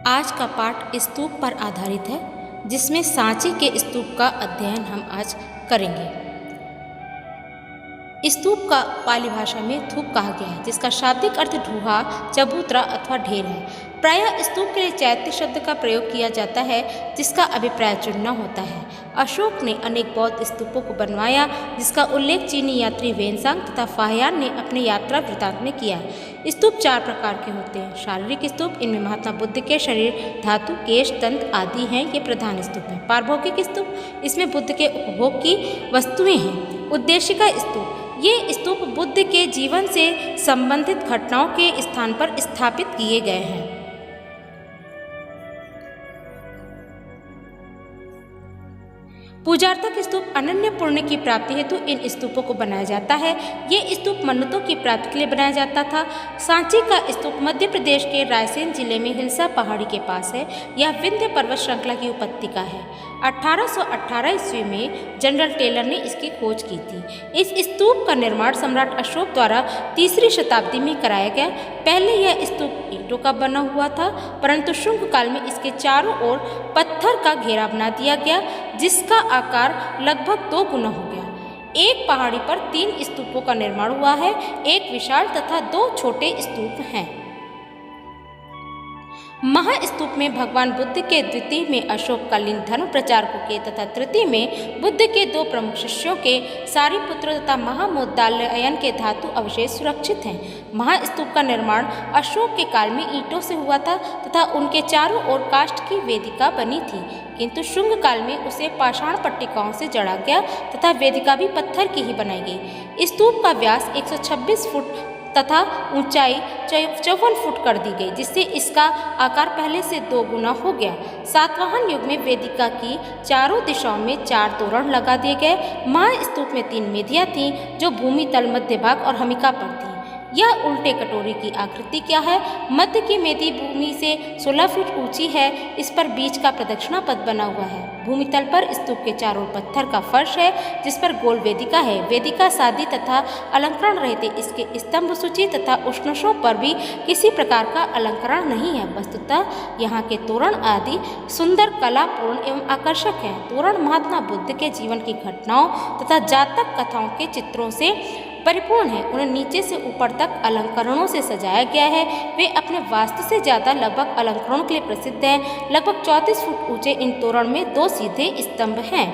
आज का पाठ स्तूप पर आधारित है, जिसमें सांची के स्तूप का अध्ययन हम आज करेंगे। स्तूप का पाली भाषा में थूप कहा गया है, जिसका शाब्दिक अर्थ ढूहा, चबूतरा अथवा ढेर है। प्रायः स्तूप के लिए चैत्य शब्द का प्रयोग किया जाता है, जिसका अभिप्राय चुनना होता है। अशोक ने अनेक बौद्ध स्तूपों को बनवाया, जिसका उल्लेख चीनी यात्री वेनसांग तथा फाहियान ने अपने यात्रा वृतांत में किया। स्तूप 4 प्रकार के होते हैं। शारीरिक स्तूप, इनमें महात्मा बुद्ध के शरीर, धातु, केश, दंत आदि हैं, ये प्रधान स्तूप हैं। पारभौतिक स्तूप, इसमें बुद्ध के उपभोग की वस्तुएं हैं। उद्देशिका स्तूप, ये स्तूप बुद्ध के जीवन से संबंधित घटनाओं के स्थान पर स्थापित किए गए हैं। पूजार्थक स्तूप, अनन्य पुण्य की प्राप्ति हेतु इन स्तूपों को बनाया जाता है। ये स्तूप मन्नतों की प्राप्ति के लिए बनाया जाता था। सांची का स्तूप मध्य प्रदेश के रायसेन जिले में हिलसा पहाड़ी के पास है। यह विंध्य पर्वत श्रृंखला की उपत्यका है। 1818 ईस्वी में जनरल टेलर ने इसकी खोज की थी। इस स्तूप का निर्माण सम्राट अशोक द्वारा 3री शताब्दी में कराया गया। पहले यह स्तूप ईंटों का बना हुआ था, परंतु शुंग काल में इसके चारों ओर पत्थर का घेरा बना दिया गया, जिसका आकार लगभग 2 गुना हो गया। एक पहाड़ी पर 3 स्तूपों का निर्माण हुआ है। एक विशाल तथा 2 छोटे स्तूप हैं। महास्तूप में भगवान बुद्ध के, द्वितीय में अशोककालीन धर्म प्रचारकों के तथा तृतीय में बुद्ध के 2 प्रमुख शिष्यों के, सारिपुत्र तथा महामोद्दालयन के धातु अवशेष सुरक्षित हैं। महास्तूप का निर्माण अशोक के काल में ईंटों से हुआ था तथा उनके चारों ओर काष्ठ की वेदिका बनी थी, किंतु शुंग काल में उसे पाषाण पट्टिकाओं से जड़ा गया तथा वेदिका भी पत्थर की ही बनाई गई। स्तूप का व्यास 126 फुट तथा ऊंचाई 54 फुट कर दी गई, जिससे इसका आकार पहले से 2 गुना हो गया। सातवाहन युग में वेदिका की चारों दिशाओं में 4 तोरण लगा दिए गए। महास्तूप में 3 मेधियाँ थीं, जो भूमि तल, मध्य भाग और हमिका पर थीं। यह उल्टे कटोरे की आकृति क्या है। मध्य की मेदी भूमि से 16 फुट ऊंची है। इस पर बीच का प्रदक्षिणा पथ बना हुआ है। भूमि तल पर स्तूप के चारों पत्थर का फर्श है, जिस पर गोल वेदिका है। वेदिका सादी तथा अलंकरण रहते। इसके स्तंभ सूची तथा उष्णशों पर भी किसी प्रकार का अलंकरण नहीं है। वस्तुतः यहाँ के तोरण आदि सुंदर, कलापूर्ण एवं आकर्षक हैं। तोरण महात्मा बुद्ध के जीवन की घटनाओं तथा जातक कथाओं के चित्रों से परिपूर्ण है। उन्हें नीचे से ऊपर तक अलंकरणों से सजाया गया है। वे अपने वास्तु से ज़्यादा लगभग अलंकरणों के लिए प्रसिद्ध हैं। लगभग 34 फुट ऊंचे इन तोरण में 2 सीधे स्तंभ हैं।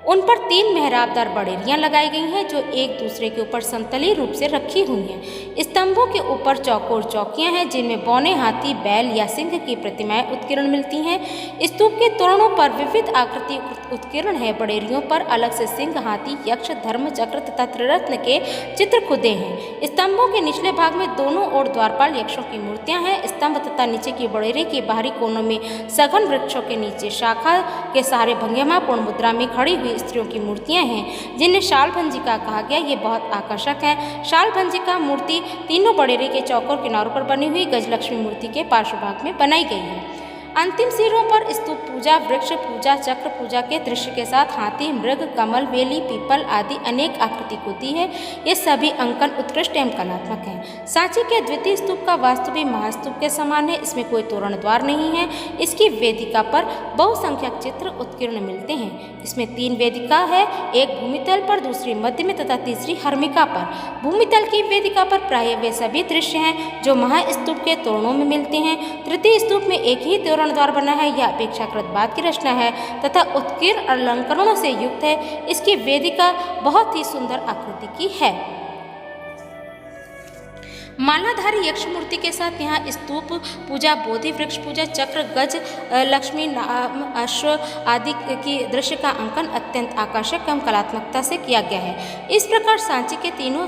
उन पर 3 मेहराबदार बड़ेरियाँ लगाई गई हैं, जो एक दूसरे के ऊपर समतलीय रूप से रखी हुई हैं। स्तंभों के ऊपर चौकोर चौकियाँ हैं, जिनमें बौने हाथी, बैल या सिंह की प्रतिमाएं उत्कीर्ण मिलती हैं। स्तूप के तोरणों पर विविध आकृति उत्कीर्ण है। बड़ेरियों पर अलग से सिंह, हाथी, यक्ष, धर्म चक्र तथा त्रिरत्न के चित्र खुदे हैं। स्तंभों के निचले भाग में दोनों ओर द्वारपाल यक्षों की मूर्तियाँ हैं। स्तंभ तथा नीचे की बड़ेरी के बाहरी कोनों में सघन वृक्षों के नीचे शाखा के सहारे भंगिमापूर्ण मुद्रा में खड़ी हुई स्त्रियों की मूर्तियां हैं, जिन्हें शालभंजिका कहा गया। ये बहुत आकर्षक है। शालभंजिका मूर्ति तीनों बड़ेरे के चौकोर किनारों पर बनी हुई गजलक्ष्मी मूर्ति के पार्श्व भाग में बनाई गई है। अंतिम सिरों पर स्तूप पूजा, वृक्ष पूजा, चक्र पूजा के दृश्य के साथ हाथी, मृग, कमल, बेली, पीपल आदि अनेक आकृति होती है। ये सभी अंकन उत्कृष्ट एवं कलात्मक हैं। सांची के द्वितीय स्तूप का वास्तु भी महास्तूप के समान है। इसमें कोई तोरण द्वार नहीं है। इसकी वेदिका पर बहुसंख्यक चित्र उत्कीर्ण मिलते हैं। इसमें 3 वेदिका है, एक भूमितल पर, दूसरी मध्य में तथा तीसरी हर्मिका पर। भूमितल की वेदिका पर प्रायः वे सभी दृश्य हैं जो महास्तूप के तोरणों में मिलते हैं। तृतीय स्तूप में एक ही तोरण द्वार बना है। यह अपेक्षाकृत बाद की रचना है तथा उत्कीर्ण अलंकरणों से युक्त है। इसकी वेदिका बहुत ही सुंदर आकृति की है। मालाधारी यक्ष मूर्ति के साथ यहाँ स्तूप पूजा, बोधि वृक्ष पूजा, चक्र, गज, लक्ष्मी, अश्व आदि की दृश्य का अंकन अत्यंत आकर्षक एवं कलात्मकता से किया गया है। इस प्रकार सांची के तीनों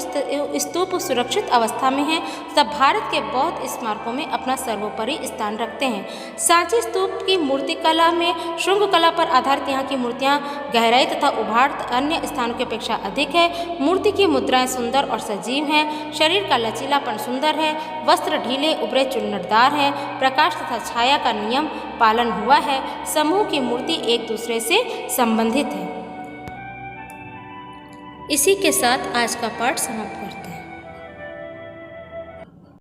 स्तूप सुरक्षित अवस्था में हैं तथा भारत के बौद्ध स्मारकों में अपना सर्वोपरि स्थान रखते हैं। सांची स्तूप की मूर्तिकला में शुंग कला पर आधारित यहाँ की मूर्तियाँ गहराई तथा उभाड़ अन्य स्थानों की अपेक्षा अधिक है। मूर्ति की मुद्राएं सुंदर और सजीव हैं। शरीर का लचीलापन सुंदर है। वस्त्र ढीले उभरे चुन्नटदार हैं। प्रकाश तथा छाया का नियम पालन हुआ है। समूह की मूर्ति एक दूसरे से संबंधित है। इसी के साथ आज का पाठ समाप्त